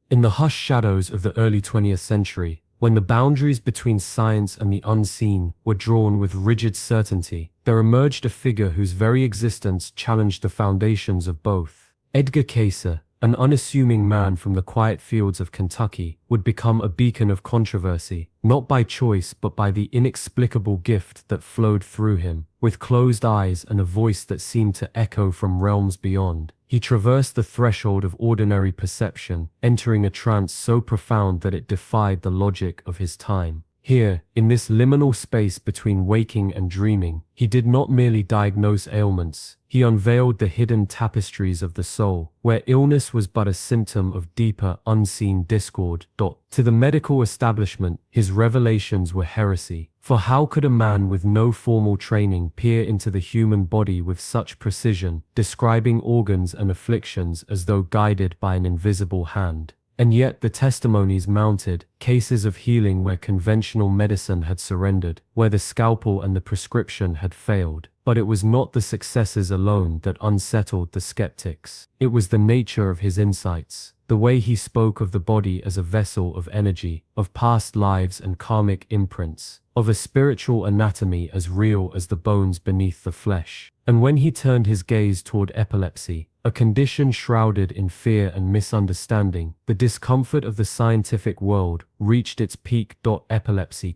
In the hushed shadows of the early 20th century, when the boundaries between science and the unseen were drawn with rigid certainty, there emerged a figure whose very existence challenged the foundations of both. Edgar Cayce, an unassuming man from the quiet fields of Kentucky, would become a beacon of controversy, not by choice but by the inexplicable gift that flowed through him. With closed eyes and a voice that seemed to echo from realms beyond, he traversed the threshold of ordinary perception, entering a trance so profound that it defied the logic of his time. Here, in this liminal space between waking and dreaming, he did not merely diagnose ailments, he unveiled the hidden tapestries of the soul, where illness was but a symptom of deeper, unseen discord. To the medical establishment, his revelations were heresy. For how could a man with no formal training peer into the human body with such precision, describing organs and afflictions as though guided by an invisible hand? And yet the testimonies mounted, cases of healing where conventional medicine had surrendered, where the scalpel and the prescription had failed. But it was not the successes alone that unsettled the skeptics. It was the nature of his insights, the way he spoke of the body as a vessel of energy, of past lives and karmic imprints, of a spiritual anatomy as real as the bones beneath the flesh. And when he turned his gaze toward epilepsy, a condition shrouded in fear and misunderstanding, the discomfort of the scientific world reached its peak. Epilepsy,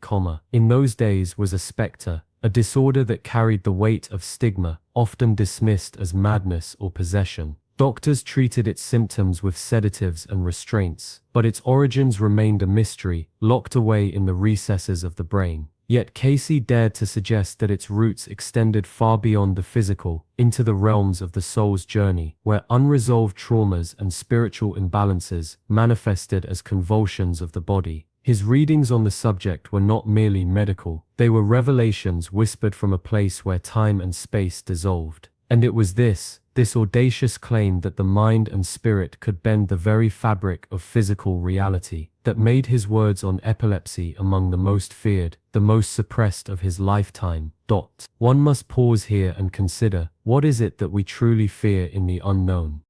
in those days was a specter, a disorder that carried the weight of stigma, often dismissed as madness or possession. Doctors treated its symptoms with sedatives and restraints, but its origins remained a mystery, locked away in the recesses of the brain. Yet Cayce dared to suggest that its roots extended far beyond the physical, into the realms of the soul's journey, where unresolved traumas and spiritual imbalances manifested as convulsions of the body. His readings on the subject were not merely medical, they were revelations whispered from a place where time and space dissolved. And it was this audacious claim that the mind and spirit could bend the very fabric of physical reality, that made his words on epilepsy among the most feared, the most suppressed of his lifetime. One must pause here and consider, what is it that we truly fear in the unknown?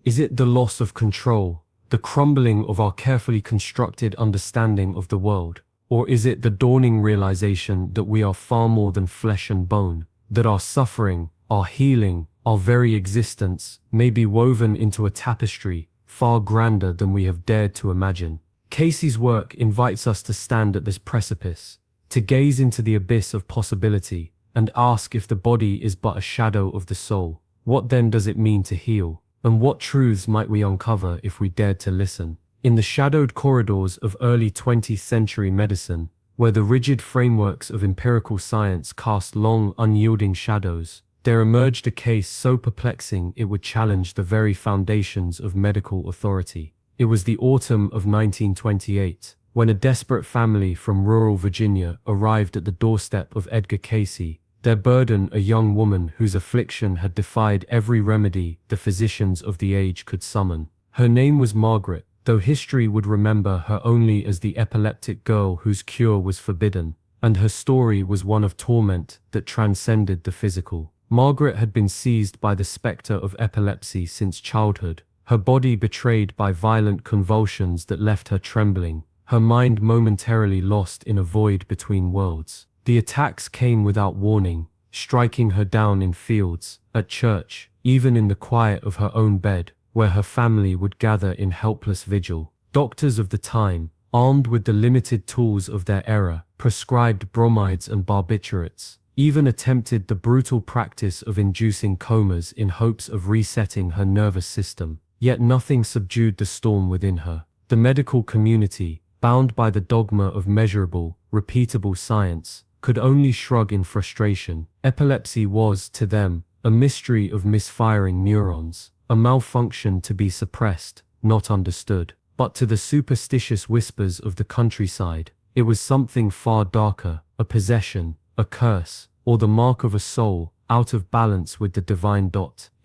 Is it the loss of control, the crumbling of our carefully constructed understanding of the world? Or is it the dawning realization that we are far more than flesh and bone, that our suffering, our healing, our very existence may be woven into a tapestry far grander than we have dared to imagine? Cayce's work invites us to stand at this precipice, to gaze into the abyss of possibility, and ask if the body is but a shadow of the soul. What then does it mean to heal? And what truths might we uncover if we dared to listen? In the shadowed corridors of early 20th century medicine, where the rigid frameworks of empirical science cast long, unyielding shadows, there emerged a case so perplexing it would challenge the very foundations of medical authority. It was the autumn of 1928, when a desperate family from rural Virginia arrived at the doorstep of Edgar Cayce, their burden a young woman whose affliction had defied every remedy the physicians of the age could summon. Her name was Margaret, though history would remember her only as the epileptic girl whose cure was forbidden, and her story was one of torment that transcended the physical. Margaret had been seized by the specter of epilepsy since childhood, her body betrayed by violent convulsions that left her trembling, her mind momentarily lost in a void between worlds. The attacks came without warning, striking her down in fields, at church, even in the quiet of her own bed, where her family would gather in helpless vigil. Doctors of the time, armed with the limited tools of their era, prescribed bromides and barbiturates, even attempted the brutal practice of inducing comas in hopes of resetting her nervous system. Yet nothing subdued the storm within her. The medical community, bound by the dogma of measurable, repeatable science, could only shrug in frustration. Epilepsy was, to them, a mystery of misfiring neurons, a malfunction to be suppressed, not understood. But to the superstitious whispers of the countryside, it was something far darker, a possession, a curse, or the mark of a soul out of balance with the divine.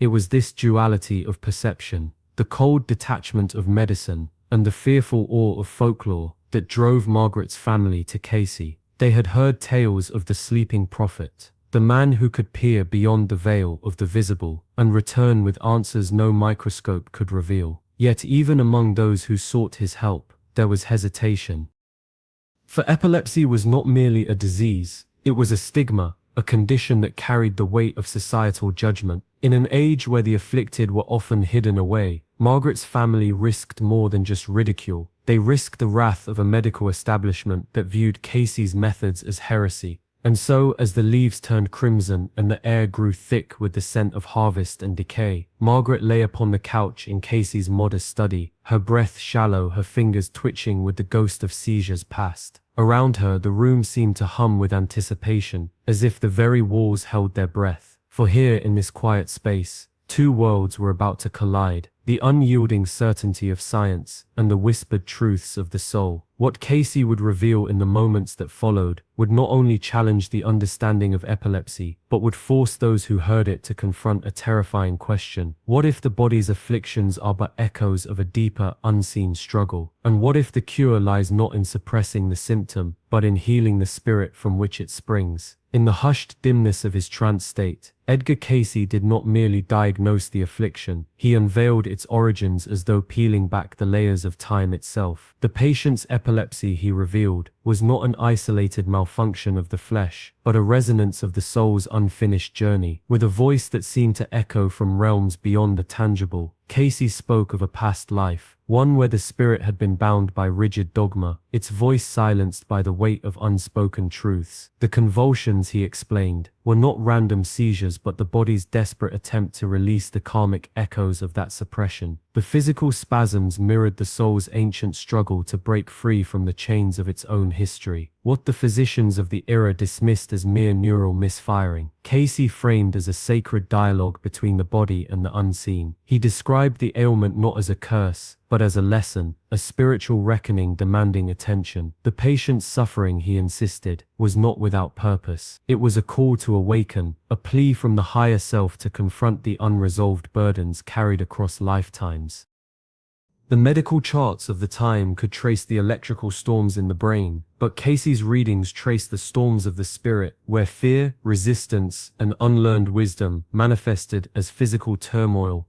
It was this duality of perception, the cold detachment of medicine, and the fearful awe of folklore that drove Margaret's family to Cayce. They had heard tales of the sleeping prophet, the man who could peer beyond the veil of the visible and return with answers no microscope could reveal. Yet even among those who sought his help, there was hesitation. For epilepsy was not merely a disease, it was a stigma, a condition that carried the weight of societal judgment. In an age where the afflicted were often hidden away, Margaret's family risked more than just ridicule. They risked the wrath of a medical establishment that viewed Cayce's methods as heresy. And so, as the leaves turned crimson and the air grew thick with the scent of harvest and decay, Margaret lay upon the couch in Cayce's modest study, her breath shallow, her fingers twitching with the ghost of seizures past. Around her, the room seemed to hum with anticipation, as if the very walls held their breath. For here, in this quiet space, two worlds were about to collide, the unyielding certainty of science and the whispered truths of the soul. What Cayce would reveal in the moments that followed would not only challenge the understanding of epilepsy, but would force those who heard it to confront a terrifying question. What if the body's afflictions are but echoes of a deeper, unseen struggle? And what if the cure lies not in suppressing the symptom, but in healing the spirit from which it springs? In the hushed dimness of his trance state, Edgar Cayce did not merely diagnose the affliction, he unveiled its origins as though peeling back the layers of time itself. The patient's epilepsy, he revealed, was not an isolated malfunction of the flesh, but a resonance of the soul's unfinished journey. With a voice that seemed to echo from realms beyond the tangible, Cayce spoke of a past life, one where the spirit had been bound by rigid dogma, its voice silenced by the weight of unspoken truths. The convulsions, he explained, were not random seizures but the body's desperate attempt to release the karmic echoes of that suppression. The physical spasms mirrored the soul's ancient struggle to break free from the chains of its own history. What the physicians of the era dismissed as mere neural misfiring, Cayce framed as a sacred dialogue between the body and the unseen. He described the ailment not as a curse, but as a lesson, a spiritual reckoning demanding attention. The patient's suffering, he insisted, was not without purpose. It was a call to awaken, a plea from the higher self to confront the unresolved burdens carried across lifetimes. The medical charts of the time could trace the electrical storms in the brain, but Cayce's readings traced the storms of the spirit, where fear, resistance, and unlearned wisdom manifested as physical turmoil.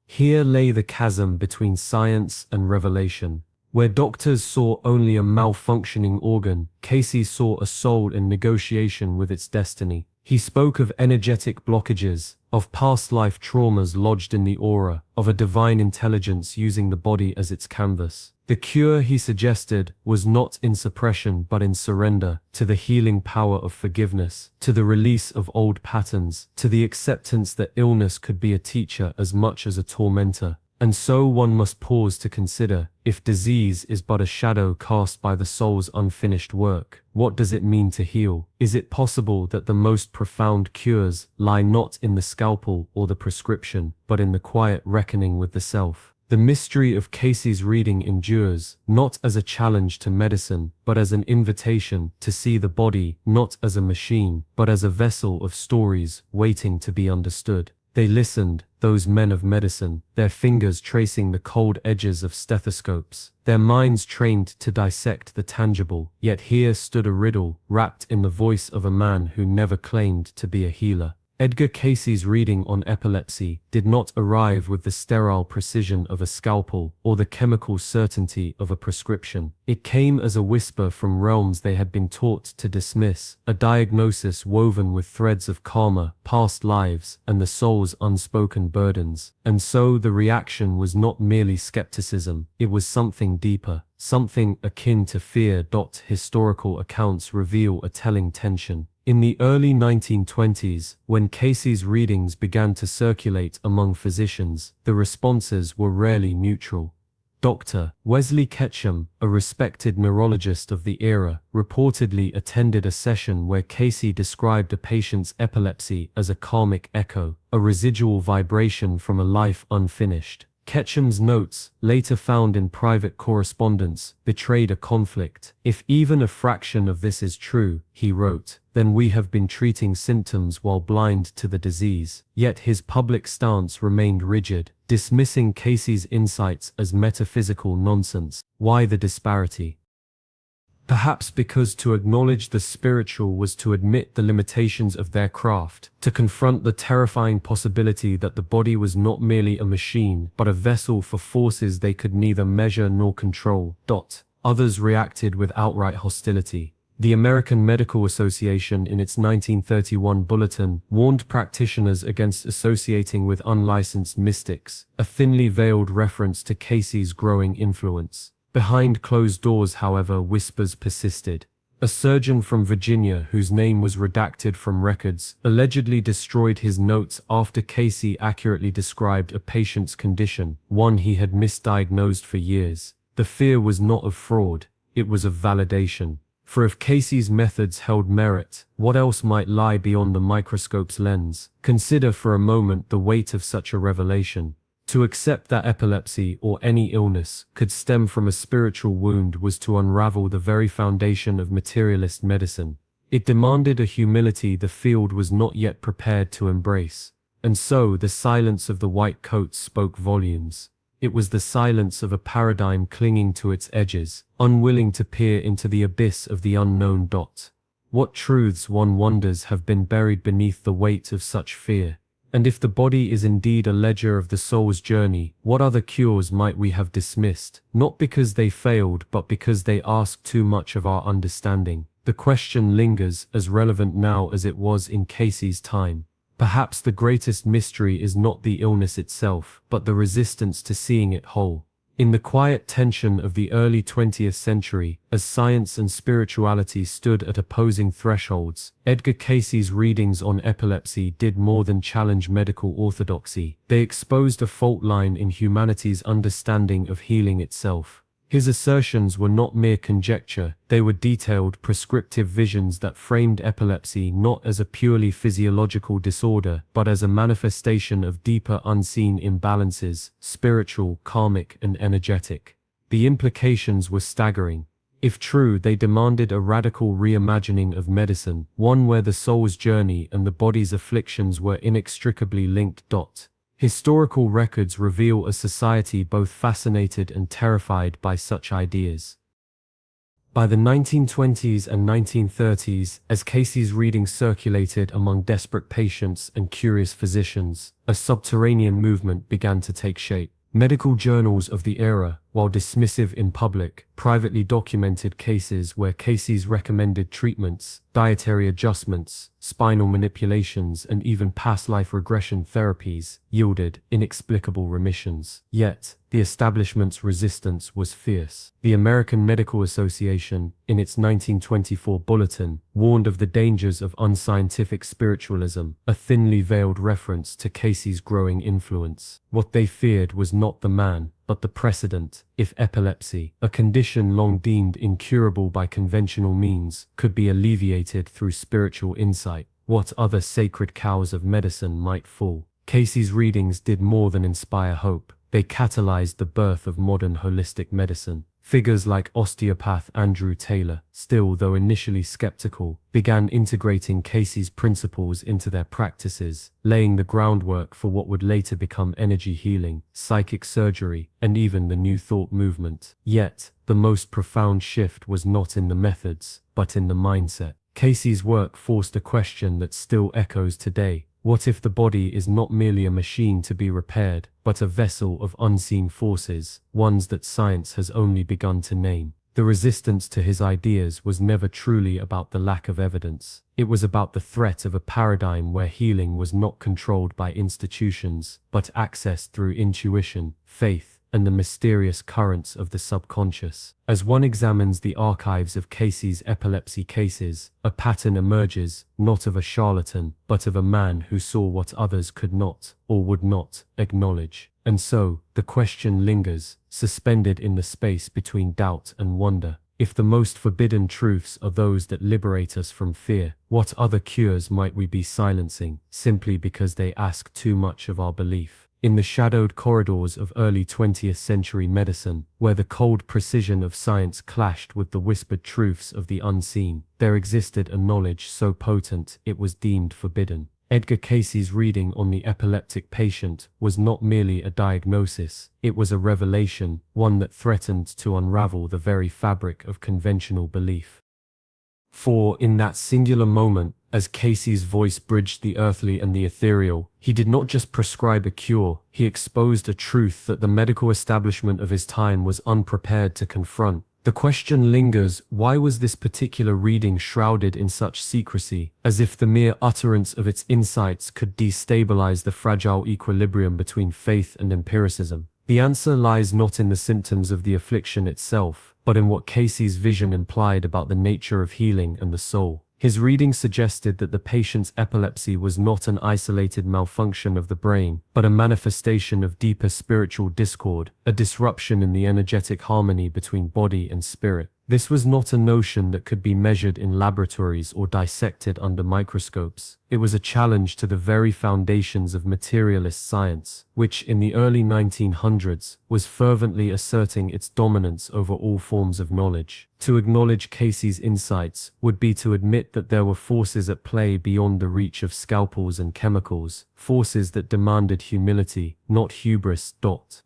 Here lay the chasm between science and revelation. Where doctors saw only a malfunctioning organ, Cayce saw a soul in negotiation with its destiny. He spoke of energetic blockages, of past life traumas lodged in the aura, of a divine intelligence using the body as its canvas. The cure, he suggested, was not in suppression but in surrender, to the healing power of forgiveness, to the release of old patterns, to the acceptance that illness could be a teacher as much as a tormentor. And so one must pause to consider, if disease is but a shadow cast by the soul's unfinished work, what does it mean to heal? Is it possible that the most profound cures lie not in the scalpel or the prescription, but in the quiet reckoning with the self? The mystery of Cayce's reading endures, not as a challenge to medicine, but as an invitation to see the body not as a machine, but as a vessel of stories waiting to be understood. They listened, those men of medicine, their fingers tracing the cold edges of stethoscopes, their minds trained to dissect the tangible. Yet here stood a riddle, wrapped in the voice of a man who never claimed to be a healer. Edgar Cayce's reading on epilepsy did not arrive with the sterile precision of a scalpel or the chemical certainty of a prescription. It came as a whisper from realms they had been taught to dismiss, a diagnosis woven with threads of karma, past lives, and the soul's unspoken burdens. And so the reaction was not merely skepticism, it was something deeper, something akin to fear. Historical accounts reveal a telling tension. In the early 1920s, when Cayce's readings began to circulate among physicians, the responses were rarely neutral. Dr. Wesley Ketchum, a respected neurologist of the era, reportedly attended a session where Cayce described a patient's epilepsy as a karmic echo, a residual vibration from a life unfinished. Ketchum's notes, later found in private correspondence, betrayed a conflict. If even a fraction of this is true, he wrote, then we have been treating symptoms while blind to the disease. Yet his public stance remained rigid, dismissing Cayce's insights as metaphysical nonsense. Why the disparity? Perhaps because to acknowledge the spiritual was to admit the limitations of their craft, to confront the terrifying possibility that the body was not merely a machine, but a vessel for forces they could neither measure nor control. Others reacted with outright hostility. The American Medical Association, in its 1931 bulletin, warned practitioners against associating with unlicensed mystics, a thinly veiled reference to Cayce's growing influence. Behind closed doors, however, whispers persisted. A surgeon from Virginia, whose name was redacted from records, allegedly destroyed his notes after Cayce accurately described a patient's condition, one he had misdiagnosed for years. The fear was not of fraud, it was of validation. For if Cayce's methods held merit, what else might lie beyond the microscope's lens? Consider for a moment the weight of such a revelation. To accept that epilepsy, or any illness, could stem from a spiritual wound was to unravel the very foundation of materialist medicine. It demanded a humility the field was not yet prepared to embrace. And so the silence of the white coats spoke volumes. It was the silence of a paradigm clinging to its edges, unwilling to peer into the abyss of the unknown. What truths, one wonders, have been buried beneath the weight of such fear? And if the body is indeed a ledger of the soul's journey, what other cures might we have dismissed, not because they failed, but because they asked too much of our understanding? The question lingers, as relevant now as it was in Cayce's time. Perhaps the greatest mystery is not the illness itself, but the resistance to seeing it whole. In the quiet tension of the early 20th century, as science and spirituality stood at opposing thresholds, Edgar Cayce's readings on epilepsy did more than challenge medical orthodoxy. They exposed a fault line in humanity's understanding of healing itself. His assertions were not mere conjecture, they were detailed, prescriptive visions that framed epilepsy not as a purely physiological disorder, but as a manifestation of deeper unseen imbalances, spiritual, karmic, and energetic. The implications were staggering. If true, they demanded a radical reimagining of medicine, one where the soul's journey and the body's afflictions were inextricably linked. Historical records reveal a society both fascinated and terrified by such ideas. By the 1920s and 1930s, as Cayce's readings circulated among desperate patients and curious physicians, a subterranean movement began to take shape. Medical journals of the era, while dismissive in public, privately documented cases where Cayce's recommended treatments, dietary adjustments, spinal manipulations, and even past life regression therapies yielded inexplicable remissions. Yet, the establishment's resistance was fierce. The American Medical Association, in its 1924 bulletin, warned of the dangers of unscientific spiritualism, a thinly veiled reference to Cayce's growing influence. What they feared was not the man, but the precedent. If epilepsy, a condition long deemed incurable by conventional means, could be alleviated through spiritual insight, what other sacred cows of medicine might fall? Cayce's readings did more than inspire hope. They catalyzed the birth of modern holistic medicine. Figures like osteopath Andrew Taylor, still though initially skeptical, began integrating Cayce's principles into their practices, laying the groundwork for what would later become energy healing, psychic surgery, and even the New Thought movement. Yet, the most profound shift was not in the methods, but in the mindset. Cayce's work forced a question that still echoes today. What if the body is not merely a machine to be repaired, but a vessel of unseen forces, ones that science has only begun to name? The resistance to his ideas was never truly about the lack of evidence. It was about the threat of a paradigm where healing was not controlled by institutions, but accessed through intuition, faith, and the mysterious currents of the subconscious. As one examines the archives of Cayce's epilepsy cases, a pattern emerges, not of a charlatan, but of a man who saw what others could not, or would not, acknowledge. And so, the question lingers, suspended in the space between doubt and wonder. If the most forbidden truths are those that liberate us from fear, what other cures might we be silencing, simply because they ask too much of our belief? In the shadowed corridors of early 20th century medicine, where the cold precision of science clashed with the whispered truths of the unseen, there existed a knowledge so potent it was deemed forbidden. Edgar Cayce's reading on the epileptic patient was not merely a diagnosis, it was a revelation, one that threatened to unravel the very fabric of conventional belief. For, in that singular moment, as Cayce's voice bridged the earthly and the ethereal, he did not just prescribe a cure, he exposed a truth that the medical establishment of his time was unprepared to confront. The question lingers, why was this particular reading shrouded in such secrecy, as if the mere utterance of its insights could destabilize the fragile equilibrium between faith and empiricism? The answer lies not in the symptoms of the affliction itself, but in what Cayce's vision implied about the nature of healing and the soul. His reading suggested that the patient's epilepsy was not an isolated malfunction of the brain, but a manifestation of deeper spiritual discord, a disruption in the energetic harmony between body and spirit. This was not a notion that could be measured in laboratories or dissected under microscopes. It was a challenge to the very foundations of materialist science, which in the early 1900s was fervently asserting its dominance over all forms of knowledge. To acknowledge Cayce's insights would be to admit that there were forces at play beyond the reach of scalpels and chemicals, forces that demanded humility, not hubris.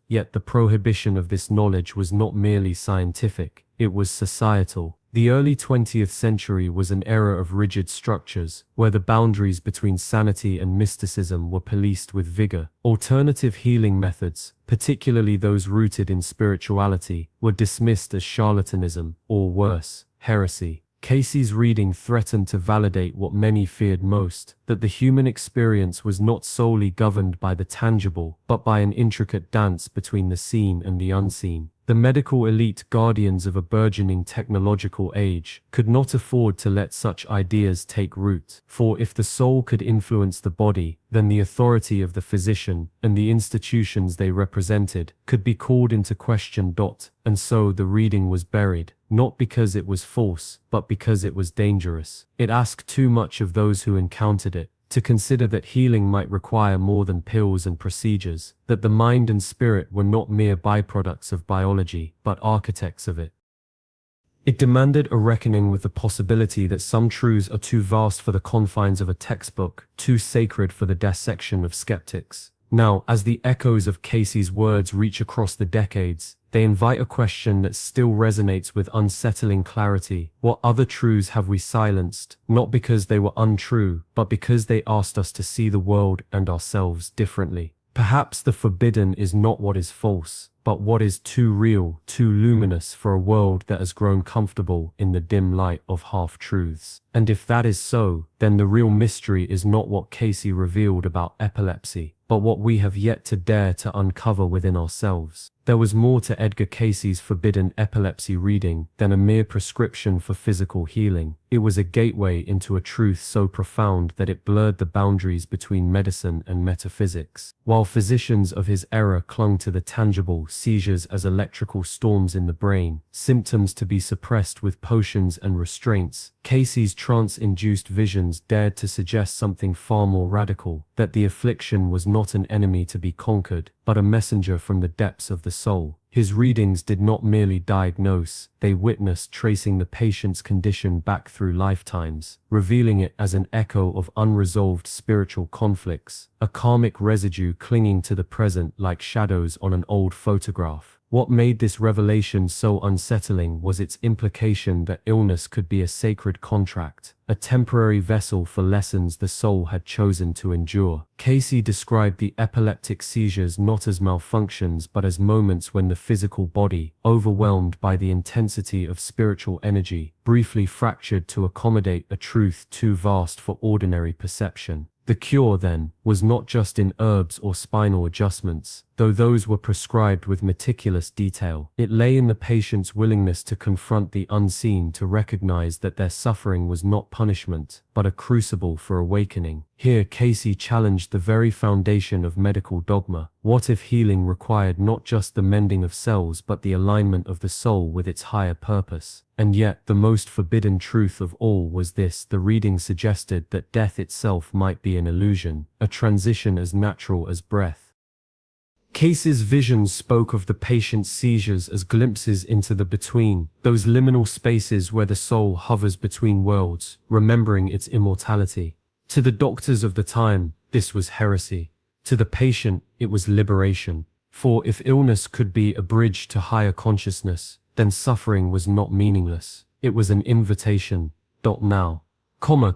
Yet the prohibition of this knowledge was not merely scientific, it was societal. The early 20th century was an era of rigid structures, where the boundaries between sanity and mysticism were policed with vigor. Alternative healing methods, particularly those rooted in spirituality, were dismissed as charlatanism, or worse, heresy. Cayce's reading threatened to validate what many feared most, that the human experience was not solely governed by the tangible, but by an intricate dance between the seen and the unseen. The medical elite, guardians of a burgeoning technological age, could not afford to let such ideas take root, for if the soul could influence the body, then the authority of the physician, and the institutions they represented, could be called into question. And so the reading was buried, not because it was false, but because it was dangerous. It asked too much of those who encountered it, to consider that healing might require more than pills and procedures, that the mind and spirit were not mere byproducts of biology, but architects of it. It demanded a reckoning with the possibility that some truths are too vast for the confines of a textbook, too sacred for the dissection of skeptics. Now, as the echoes of Cayce's words reach across the decades, they invite a question that still resonates with unsettling clarity. What other truths have we silenced, not because they were untrue, but because they asked us to see the world and ourselves differently? Perhaps the forbidden is not what is false, but what is too real, too luminous for a world that has grown comfortable in the dim light of half-truths. And if that is so, then the real mystery is not what Cayce revealed about epilepsy, but what we have yet to dare to uncover within ourselves. There was more to Edgar Cayce's forbidden epilepsy reading than a mere prescription for physical healing. It was a gateway into a truth so profound that it blurred the boundaries between medicine and metaphysics. While physicians of his era clung to the tangible, seizures as electrical storms in the brain, symptoms to be suppressed with potions and restraints, Cayce's trance-induced visions dared to suggest something far more radical, that the affliction was not an enemy to be conquered, but a messenger from the depths of the soul. His readings did not merely diagnose, they witnessed tracing the patient's condition back through lifetimes, revealing it as an echo of unresolved spiritual conflicts, a karmic residue clinging to the present like shadows on an old photograph. What made this revelation so unsettling was its implication that illness could be a sacred contract, a temporary vessel for lessons the soul had chosen to endure. Cayce described the epileptic seizures not as malfunctions but as moments when the physical body, overwhelmed by the intensity of spiritual energy, briefly fractured to accommodate a truth too vast for ordinary perception. The cure, then, was not just in herbs or spinal adjustments, though those were prescribed with meticulous detail. It lay in the patient's willingness to confront the unseen, to recognize that their suffering was not punishment, but a crucible for awakening. Here Cayce challenged the very foundation of medical dogma. What if healing required not just the mending of cells but the alignment of the soul with its higher purpose? And yet, the most forbidden truth of all was this: the reading suggested that death itself might be an illusion, a transition as natural as breath. Cayce's visions spoke of the patient's seizures as glimpses into the between, those liminal spaces where the soul hovers between worlds, remembering its immortality. To the doctors of the time, this was heresy. To the patient, it was liberation. For if illness could be a bridge to higher consciousness, then suffering was not meaningless. It was an invitation. Now,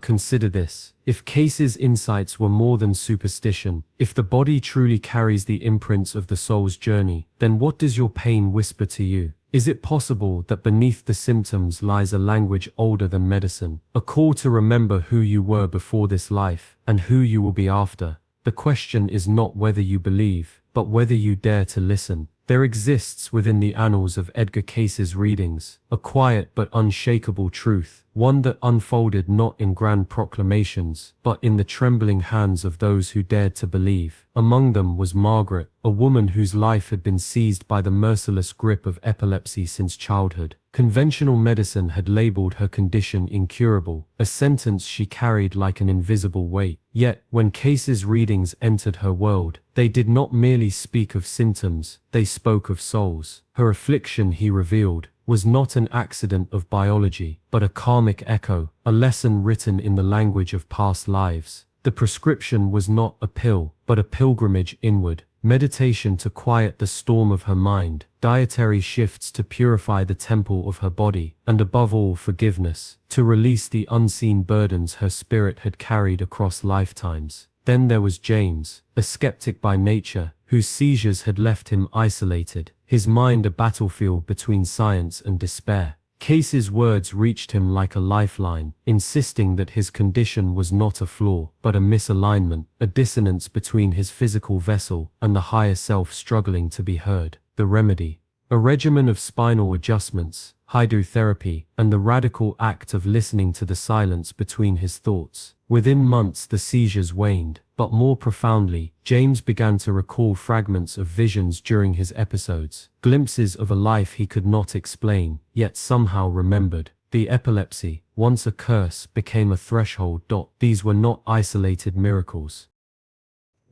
consider this. If Cayce's insights were more than superstition, if the body truly carries the imprints of the soul's journey, then what does your pain whisper to you? Is it possible that beneath the symptoms lies a language older than medicine, a call to remember who you were before this life, and who you will be after? The question is not whether you believe, but whether you dare to listen. There exists within the annals of Edgar Cayce's readings, a quiet but unshakable truth, one that unfolded not in grand proclamations, but in the trembling hands of those who dared to believe. Among them was Margaret, a woman whose life had been seized by the merciless grip of epilepsy since childhood. Conventional medicine had labeled her condition incurable, a sentence she carried like an invisible weight. Yet, when Cayce's readings entered her world, they did not merely speak of symptoms, they spoke of souls. Her affliction, he revealed, was not an accident of biology, but a karmic echo, a lesson written in the language of past lives. The prescription was not a pill, but a pilgrimage inward, meditation to quiet the storm of her mind, dietary shifts to purify the temple of her body, and above all forgiveness, to release the unseen burdens her spirit had carried across lifetimes. Then there was James, a skeptic by nature, whose seizures had left him isolated, his mind a battlefield between science and despair. Cayce's words reached him like a lifeline, insisting that his condition was not a flaw, but a misalignment, a dissonance between his physical vessel and the higher self struggling to be heard. The remedy: a regimen of spinal adjustments, hydrotherapy, and the radical act of listening to the silence between his thoughts. Within months the seizures waned, but more profoundly, James began to recall fragments of visions during his episodes, glimpses of a life he could not explain, yet somehow remembered. The epilepsy, once a curse, became a threshold. These were not isolated miracles.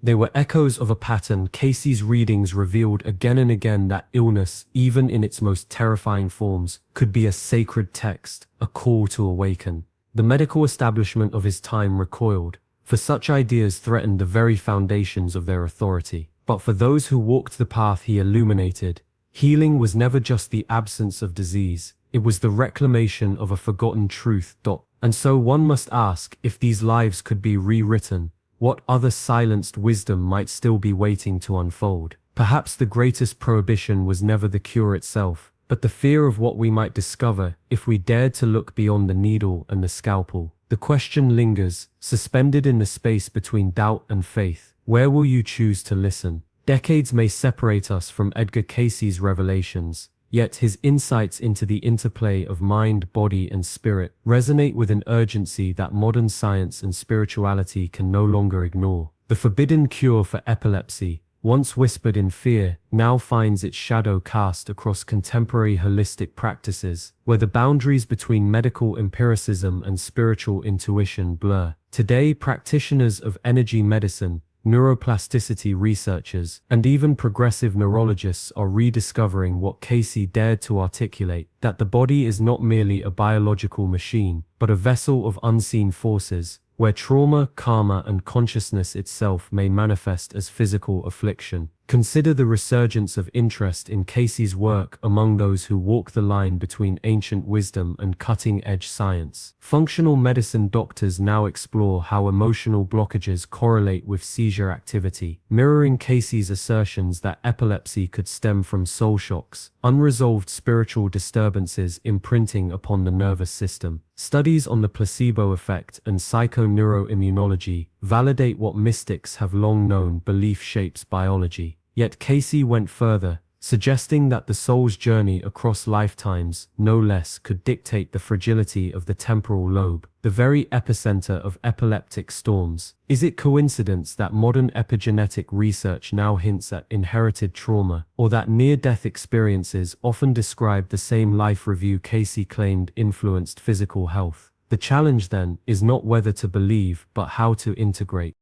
They were echoes of a pattern. Cayce's readings revealed again and again that illness, even in its most terrifying forms, could be a sacred text, a call to awaken. The medical establishment of his time recoiled, for such ideas threatened the very foundations of their authority. But for those who walked the path he illuminated, healing was never just the absence of disease, it was the reclamation of a forgotten truth. And so one must ask, if these lives could be rewritten, what other silenced wisdom might still be waiting to unfold? Perhaps the greatest prohibition was never the cure itself, but the fear of what we might discover if we dared to look beyond the needle and the scalpel. The question lingers, suspended in the space between doubt and faith. Where will you choose to listen? Decades may separate us from Edgar Cayce's revelations, yet his insights into the interplay of mind, body, and spirit resonate with an urgency that modern science and spirituality can no longer ignore. The forbidden cure for epilepsy, once whispered in fear, now finds its shadow cast across contemporary holistic practices, where the boundaries between medical empiricism and spiritual intuition blur. Today, practitioners of energy medicine, neuroplasticity researchers, and even progressive neurologists are rediscovering what Cayce dared to articulate, that the body is not merely a biological machine, but a vessel of unseen forces, where trauma, karma, and consciousness itself may manifest as physical affliction. Consider the resurgence of interest in Cayce's work among those who walk the line between ancient wisdom and cutting-edge science. Functional medicine doctors now explore how emotional blockages correlate with seizure activity, mirroring Cayce's assertions that epilepsy could stem from soul shocks, unresolved spiritual disturbances imprinting upon the nervous system. Studies on the placebo effect and psychoneuroimmunology validate what mystics have long known: belief shapes biology. Yet Cayce went further, suggesting that the soul's journey across lifetimes, no less, could dictate the fragility of the temporal lobe, the very epicenter of epileptic storms. Is it coincidence that modern epigenetic research now hints at inherited trauma, or that near-death experiences often describe the same life review Cayce claimed influenced physical health? The challenge then is not whether to believe, but how to integrate.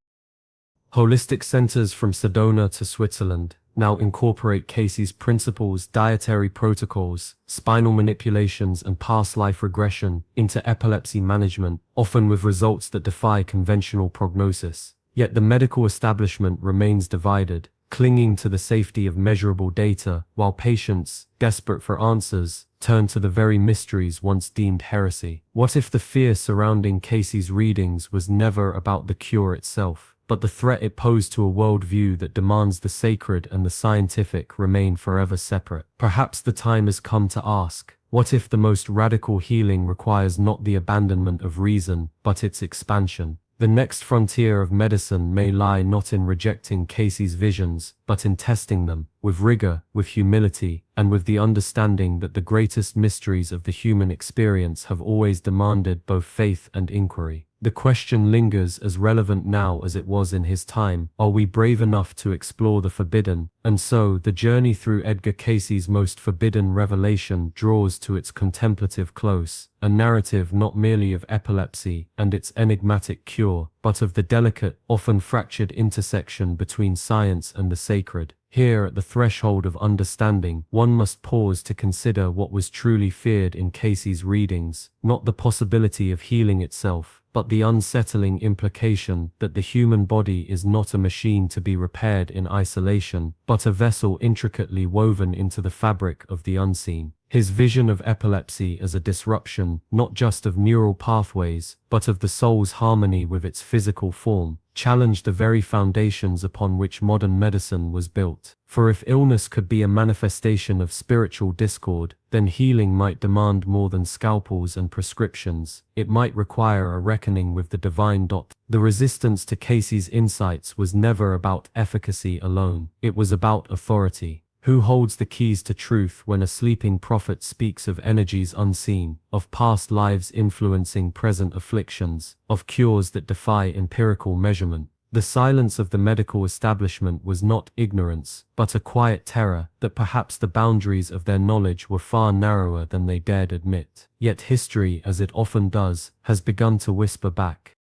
Holistic centers from Sedona to Switzerland, now incorporate Cayce's principles, dietary protocols, spinal manipulations, and past life regression into epilepsy management, often with results that defy conventional prognosis. Yet the medical establishment remains divided, clinging to the safety of measurable data, while patients, desperate for answers, turn to the very mysteries once deemed heresy. What if the fear surrounding Cayce's readings was never about the cure itself, but the threat it posed to a worldview that demands the sacred and the scientific remain forever separate? Perhaps the time has come to ask, what if the most radical healing requires not the abandonment of reason, but its expansion? The next frontier of medicine may lie not in rejecting Cayce's visions, but in testing them, with rigor, with humility, and with the understanding that the greatest mysteries of the human experience have always demanded both faith and inquiry. The question lingers as relevant now as it was in his time. Are we brave enough to explore the forbidden? And so, the journey through Edgar Cayce's most forbidden revelation draws to its contemplative close, a narrative not merely of epilepsy and its enigmatic cure, but of the delicate, often fractured intersection between science and the sacred. Here, at the threshold of understanding, one must pause to consider what was truly feared in Cayce's readings, not the possibility of healing itself, but the unsettling implication that the human body is not a machine to be repaired in isolation, but a vessel intricately woven into the fabric of the unseen. His vision of epilepsy as a disruption, not just of neural pathways, but of the soul's harmony with its physical form, challenged the very foundations upon which modern medicine was built. For if illness could be a manifestation of spiritual discord, then healing might demand more than scalpels and prescriptions. It might require a reckoning with the divine. The resistance to Cayce's insights was never about efficacy alone. It was about authority. Who holds the keys to truth when a sleeping prophet speaks of energies unseen, of past lives influencing present afflictions, of cures that defy empirical measurement? The silence of the medical establishment was not ignorance, but a quiet terror that perhaps the boundaries of their knowledge were far narrower than they dared admit. Yet history, as it often does, has begun to whisper back.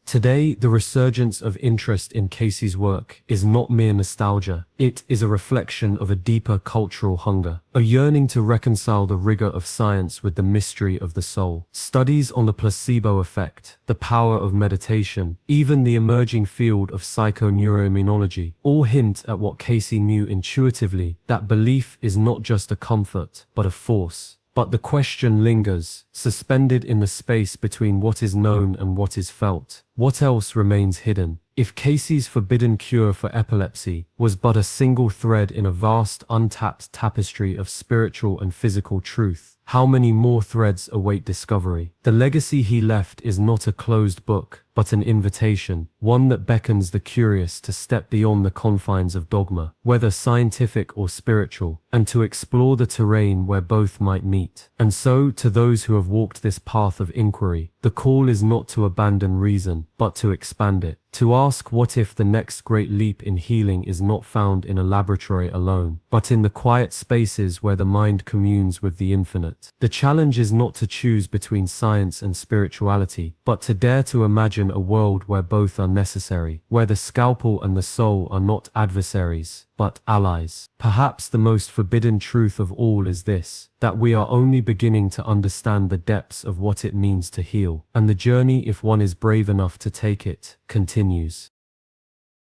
Today, the resurgence of interest in Cayce's work is not mere nostalgia. It is a reflection of a deeper cultural hunger, a yearning to reconcile the rigor of science with the mystery of the soul. Studies on the placebo effect, the power of meditation, even the emerging field of psychoneuroimmunology, all hint at what Cayce knew intuitively, that belief is not just a comfort, but a force. But the question lingers, suspended in the space between what is known and what is felt. What else remains hidden? If Cayce's forbidden cure for epilepsy was but a single thread in a vast, untapped tapestry of spiritual and physical truth, how many more threads await discovery? The legacy he left is not a closed book, but an invitation, one that beckons the curious to step beyond the confines of dogma, whether scientific or spiritual, and to explore the terrain where both might meet. And so, to those who have walked this path of inquiry, the call is not to abandon reason, but to expand it. To ask what if the next great leap in healing is not found in a laboratory alone, but in the quiet spaces where the mind communes with the infinite. The challenge is not to choose between science and spirituality, but to dare to imagine a world where both are necessary, where the scalpel and the soul are not adversaries, but allies. Perhaps the most forbidden truth of all is this, that we are only beginning to understand the depths of what it means to heal, and the journey, if one is brave enough to take it, continues.